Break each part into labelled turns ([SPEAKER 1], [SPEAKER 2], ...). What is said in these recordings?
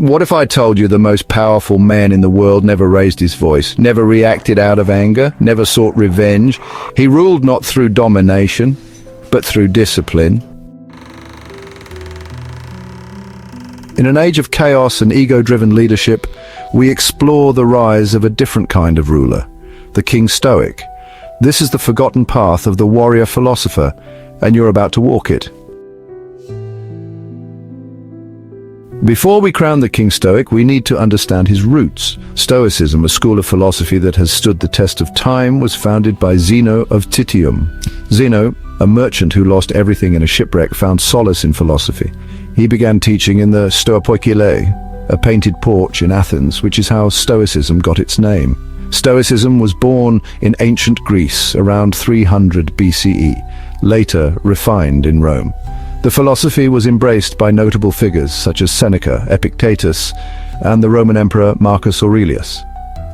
[SPEAKER 1] What if I told you the most powerful man in the world never raised his voice, never reacted out of anger, never sought revenge? He ruled not through domination, but through discipline. In an age of chaos and ego-driven leadership, we explore the rise of a different kind of ruler, the King Stoic. This is the forgotten path of the warrior philosopher, and you're about to walk it. Before we crown the King Stoic, we need to understand his roots. Stoicism, a school of philosophy that has stood the test of time, was founded by Zeno of Citium. Zeno, a merchant who lost everything in a shipwreck, found solace in philosophy. He began teaching in the Stoipoikile, a painted porch in Athens, which is how Stoicism got its name. Stoicism was born in ancient Greece around 300 BCE, later refined in Rome. The philosophy was embraced by notable figures such as Seneca, Epictetus, and the Roman Emperor Marcus Aurelius.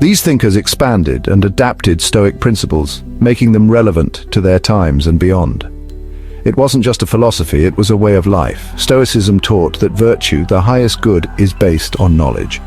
[SPEAKER 1] These thinkers expanded and adapted Stoic principles, making them relevant to their times and beyond. It wasn't just a philosophy, it was a way of life. Stoicism taught that virtue, the highest good, is based on knowledge.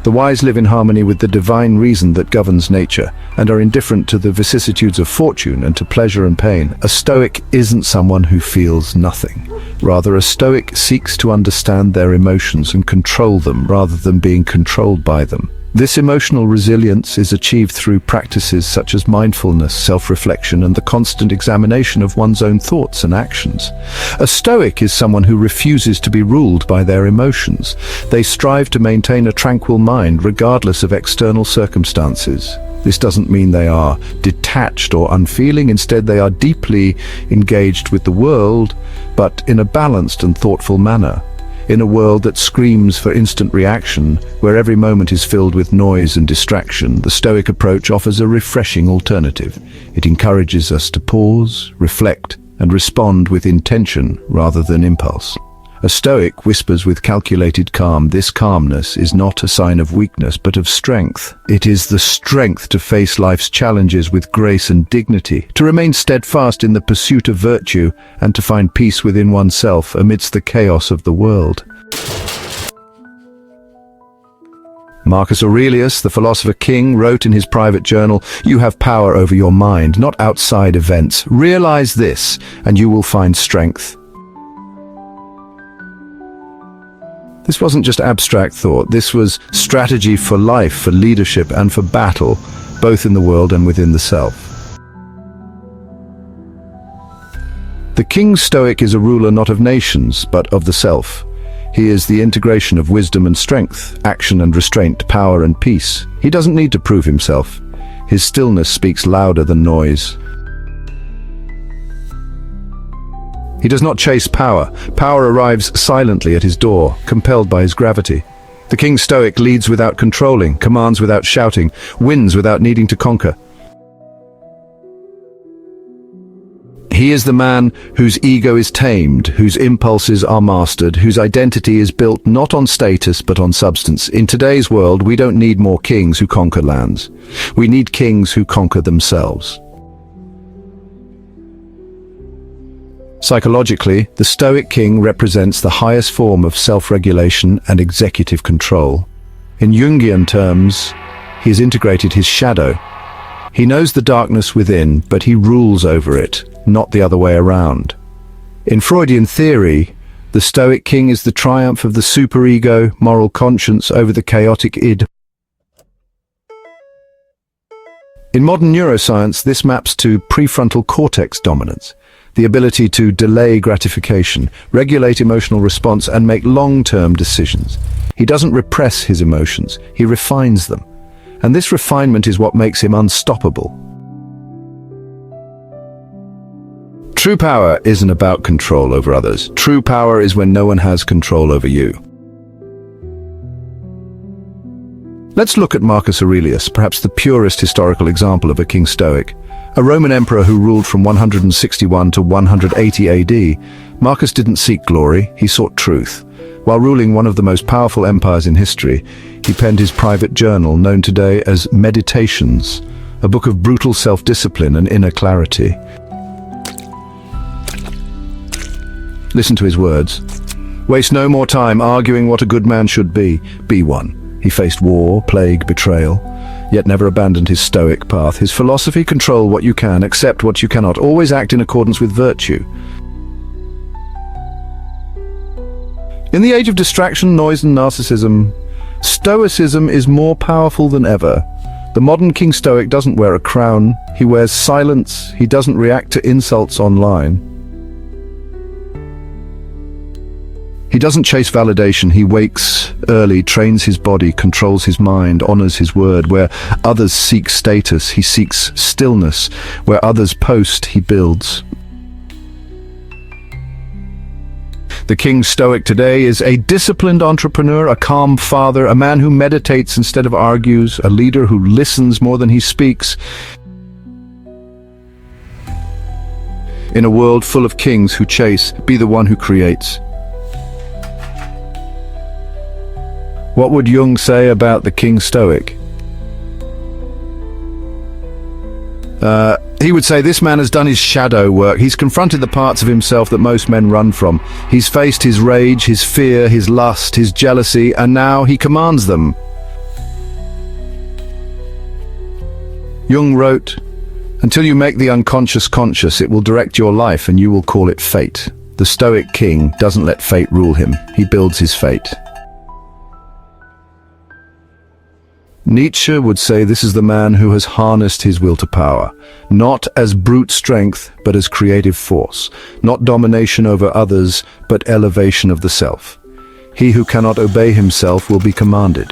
[SPEAKER 1] The wise live in harmony with the divine reason that governs nature, and are indifferent to the vicissitudes of fortune and to pleasure and pain. A Stoic isn't someone who feels nothing. Rather, a Stoic seeks to understand their emotions and control them rather than being controlled by them. This emotional resilience is achieved through practices such as mindfulness, self-reflection, and the constant examination of one's own thoughts and actions. A Stoic is someone who refuses to be ruled by their emotions. They strive to maintain a tranquil mind regardless of external circumstances. This doesn't mean they are detached or unfeeling. Instead, they are deeply engaged with the world, but in a balanced and thoughtful manner. In a world that screams for instant reaction, where every moment is filled with noise and distraction, the Stoic approach offers a refreshing alternative. It encourages us to pause, reflect, and respond with intention rather than impulse. A Stoic whispers with calculated calm. This calmness is not a sign of weakness, but of strength. It is the strength to face life's challenges with grace and dignity, to remain steadfast in the pursuit of virtue, and to find peace within oneself amidst the chaos of the world. Marcus Aurelius, the Philosopher King, wrote in his private journal, "You have power over your mind, not outside events. Realize this, and you will find strength." This wasn't just abstract thought, this was strategy for life, for leadership, and for battle, both in the world and within the self. The King Stoic is a ruler not of nations, but of the self. He is the integration of wisdom and strength, action and restraint, power and peace. He doesn't need to prove himself. His stillness speaks louder than noise. He does not chase power. Power arrives silently at his door, compelled by his gravity. The King Stoic leads without controlling, commands without shouting, wins without needing to conquer. He is the man whose ego is tamed, whose impulses are mastered, whose identity is built not on status but on substance. In today's world, we don't need more kings who conquer lands. We need kings who conquer themselves. Psychologically, the Stoic King represents the highest form of self-regulation and executive control. In Jungian terms, he has integrated his shadow. He knows the darkness within, but he rules over it, not the other way around. In Freudian theory, the Stoic King is the triumph of the superego, moral conscience, over the chaotic id. In modern neuroscience, this maps to prefrontal cortex dominance, the ability to delay gratification, regulate emotional response, and make long-term decisions. He doesn't repress his emotions, he refines them. And this refinement is what makes him unstoppable. True power isn't about control over others. True power is when no one has control over you. Let's look at Marcus Aurelius, perhaps the purest historical example of a King Stoic. A Roman emperor who ruled from 161 to 180 AD, Marcus didn't seek glory, he sought truth. While ruling one of the most powerful empires in history, he penned his private journal, known today as Meditations, a book of brutal self-discipline and inner clarity. Listen to his words. Waste no more time arguing what a good man should be. Be one. He faced war, plague, betrayal, yet never abandoned his Stoic path. His philosophy: control what you can, accept what you cannot, always act in accordance with virtue. In the age of distraction, noise and narcissism, Stoicism is more powerful than ever. The modern King Stoic doesn't wear a crown, he wears silence, he doesn't react to insults online. He doesn't chase validation, he wakes early, trains his body, controls his mind, honors his word. Where others seek status, he seeks stillness. Where others post, he builds. The King Stoic today is a disciplined entrepreneur, a calm father, a man who meditates instead of argues, a leader who listens more than he speaks. In a world full of kings who chase, be the one who creates. What would Jung say about the King Stoic? He would say this man has done his shadow work. He's confronted the parts of himself that most men run from. He's faced his rage, his fear, his lust, his jealousy, and now he commands them. Jung wrote, "Until you make the unconscious conscious, it will direct your life and you will call it fate." The Stoic king doesn't let fate rule him. He builds his fate. Nietzsche would say this is the man who has harnessed his will to power, not as brute strength, but as creative force, not domination over others, but elevation of the self. He who cannot obey himself will be commanded.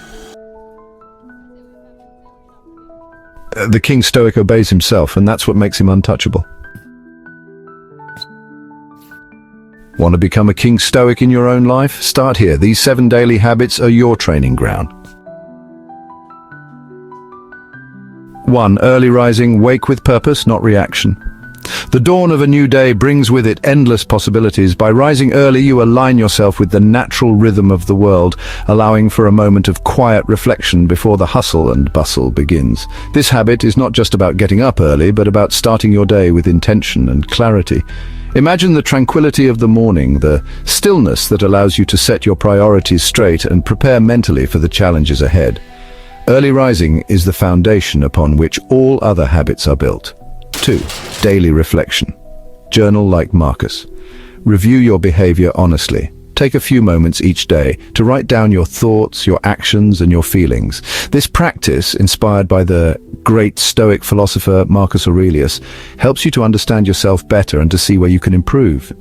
[SPEAKER 1] The King Stoic obeys himself, and that's what makes him untouchable. Want to become a King Stoic in your own life? Start here. These 7 daily habits are your training ground. 1. Early rising, wake with purpose, not reaction. The dawn of a new day brings with it endless possibilities. By rising early, you align yourself with the natural rhythm of the world, allowing for a moment of quiet reflection before the hustle and bustle begins. This habit is not just about getting up early, but about starting your day with intention and clarity. Imagine the tranquility of the morning, the stillness that allows you to set your priorities straight and prepare mentally for the challenges ahead. Early rising is the foundation upon which all other habits are built. 2. Daily reflection. Journal like Marcus. Review your behavior honestly. Take a few moments each day to write down your thoughts, your actions, and your feelings. This practice, inspired by the great Stoic philosopher Marcus Aurelius, helps you to understand yourself better and to see where you can improve.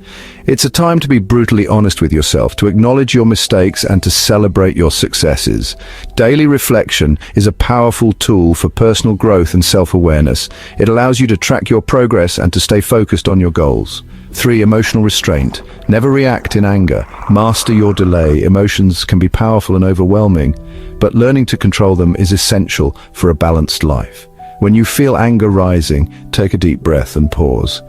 [SPEAKER 1] It's a time to be brutally honest with yourself, to acknowledge your mistakes and to celebrate your successes. Daily reflection is a powerful tool for personal growth and self-awareness. It allows you to track your progress and to stay focused on your goals. 3. Emotional restraint. Never react in anger. Master your delay. Emotions can be powerful and overwhelming, but learning to control them is essential for a balanced life. When you feel anger rising, take a deep breath and pause.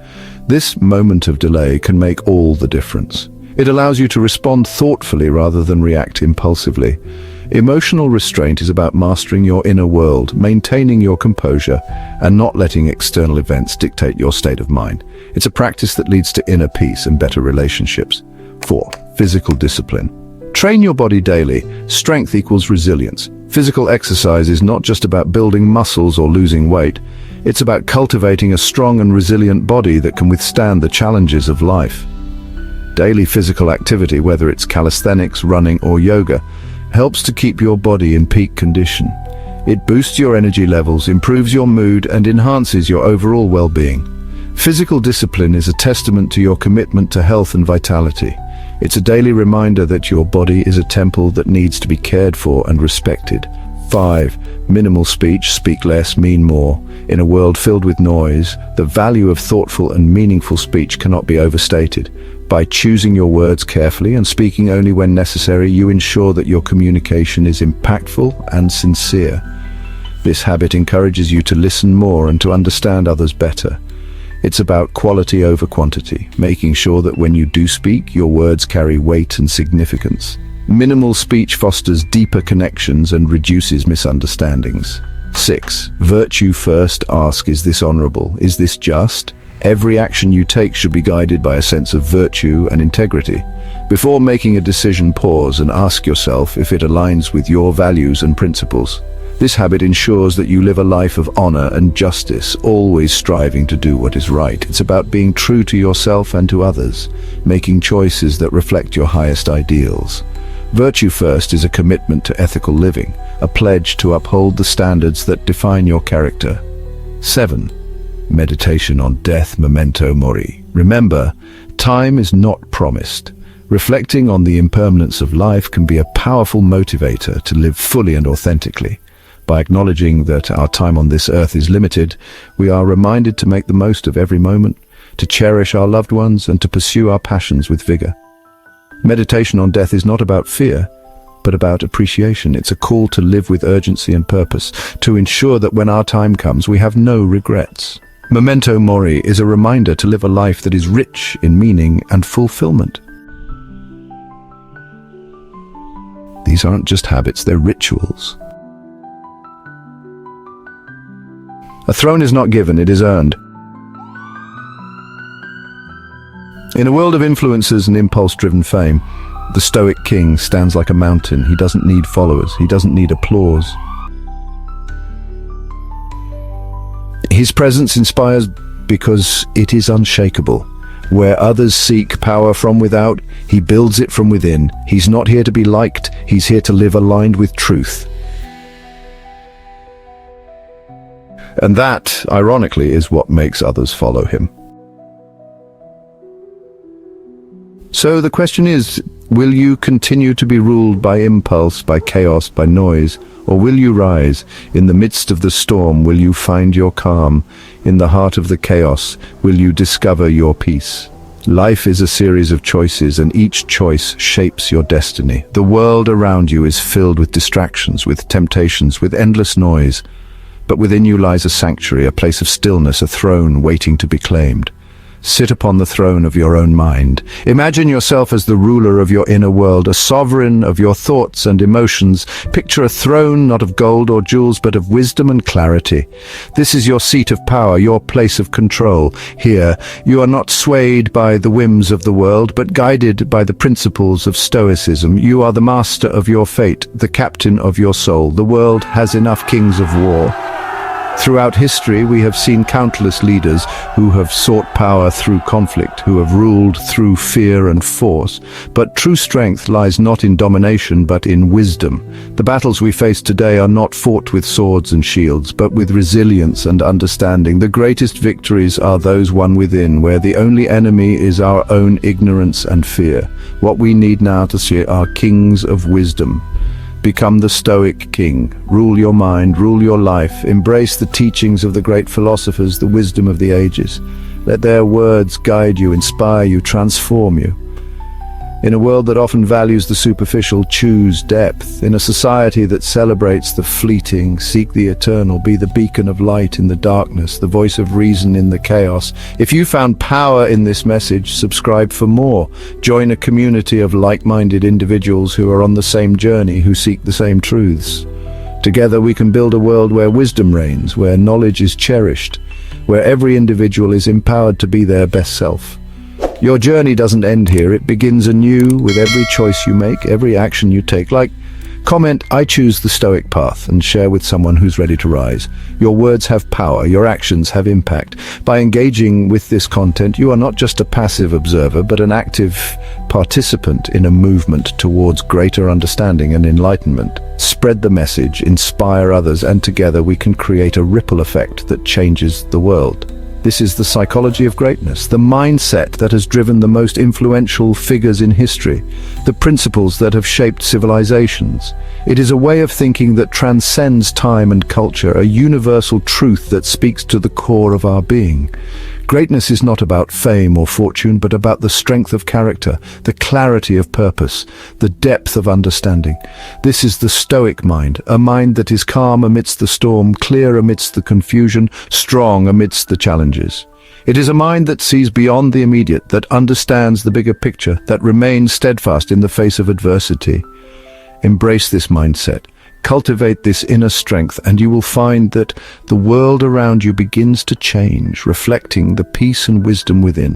[SPEAKER 1] This moment of delay can make all the difference. It allows you to respond thoughtfully rather than react impulsively. Emotional restraint is about mastering your inner world, maintaining your composure, and not letting external events dictate your state of mind. It's a practice that leads to inner peace and better relationships. 4. Physical discipline. Train your body daily. Strength equals resilience. Physical exercise is not just about building muscles or losing weight. It's about cultivating a strong and resilient body that can withstand the challenges of life. Daily physical activity, whether it's calisthenics, running, or yoga, helps to keep your body in peak condition. It boosts your energy levels, improves your mood, and enhances your overall well-being. Physical discipline is a testament to your commitment to health and vitality. It's a daily reminder that your body is a temple that needs to be cared for and respected. 5. Minimal speech, speak less, mean more. In a world filled with noise, the value of thoughtful and meaningful speech cannot be overstated. By choosing your words carefully and speaking only when necessary, you ensure that your communication is impactful and sincere. This habit encourages you to listen more and to understand others better. It's about quality over quantity, making sure that when you do speak, your words carry weight and significance. Minimal speech fosters deeper connections and reduces misunderstandings. 6. Virtue first. Ask, is this honorable? Is this just? Every action you take should be guided by a sense of virtue and integrity. Before making a decision, pause and ask yourself if it aligns with your values and principles. This habit ensures that you live a life of honor and justice, always striving to do what is right. It's about being true to yourself and to others, making choices that reflect your highest ideals. Virtue first is a commitment to ethical living, a pledge to uphold the standards that define your character. 7. Meditation on death, memento mori. Remember, time is not promised. Reflecting on the impermanence of life can be a powerful motivator to live fully and authentically. By acknowledging that our time on this earth is limited, we are reminded to make the most of every moment, to cherish our loved ones, and to pursue our passions with vigor. Meditation on death is not about fear, but about appreciation. It's a call to live with urgency and purpose, to ensure that when our time comes, we have no regrets. Memento mori is a reminder to live a life that is rich in meaning and fulfillment. These aren't just habits, they're rituals. A throne is not given, it is earned. In a world of influencers and impulse-driven fame, the Stoic King stands like a mountain. He doesn't need followers, he doesn't need applause. His presence inspires because it is unshakable. Where others seek power from without, he builds it from within. He's not here to be liked, he's here to live aligned with truth. And that, ironically, is what makes others follow him. So the question is, will you continue to be ruled by impulse, by chaos, by noise, or will you rise? In the midst of the storm, will you find your calm? In the heart of the chaos, will you discover your peace? Life is a series of choices, and each choice shapes your destiny. The world around you is filled with distractions, with temptations, with endless noise. But within you lies a sanctuary, a place of stillness, a throne waiting to be claimed. Sit upon the throne of your own mind. Imagine yourself as the ruler of your inner world, a sovereign of your thoughts and emotions. Picture a throne not of gold or jewels, but of wisdom and clarity. This is your seat of power, your place of control. Here, you are not swayed by the whims of the world, but guided by the principles of Stoicism. You are the master of your fate, the captain of your soul. The world has enough kings of war. Throughout history, we have seen countless leaders who have sought power through conflict, who have ruled through fear and force. But true strength lies not in domination, but in wisdom. The battles we face today are not fought with swords and shields, but with resilience and understanding. The greatest victories are those won within, where the only enemy is our own ignorance and fear. What we need now to see are kings of wisdom. Become the Stoic King. Rule your mind, rule your life. Embrace the teachings of the great philosophers, the wisdom of the ages. Let their words guide you, inspire you, transform you. In a world that often values the superficial, choose depth. In a society that celebrates the fleeting, seek the eternal. Be the beacon of light in the darkness, the voice of reason in the chaos. If you found power in this message, subscribe for more. Join a community of like-minded individuals who are on the same journey, who seek the same truths. Together we can build a world where wisdom reigns, where knowledge is cherished, where every individual is empowered to be their best self. Your journey doesn't end here, it begins anew with every choice you make, every action you take. Comment, I choose the Stoic path, and share with someone who's ready to rise. Your words have power, your actions have impact. By engaging with this content, you are not just a passive observer, but an active participant in a movement towards greater understanding and enlightenment. Spread the message, inspire others, and together we can create a ripple effect that changes the world. This is the psychology of greatness, the mindset that has driven the most influential figures in history, the principles that have shaped civilizations. It is a way of thinking that transcends time and culture, a universal truth that speaks to the core of our being. Greatness is not about fame or fortune, but about the strength of character, the clarity of purpose, the depth of understanding. This is the Stoic mind, a mind that is calm amidst the storm, clear amidst the confusion, strong amidst the challenges. It is a mind that sees beyond the immediate, that understands the bigger picture, that remains steadfast in the face of adversity. Embrace this mindset. Cultivate this inner strength, and you will find that the world around you begins to change, reflecting the peace and wisdom within.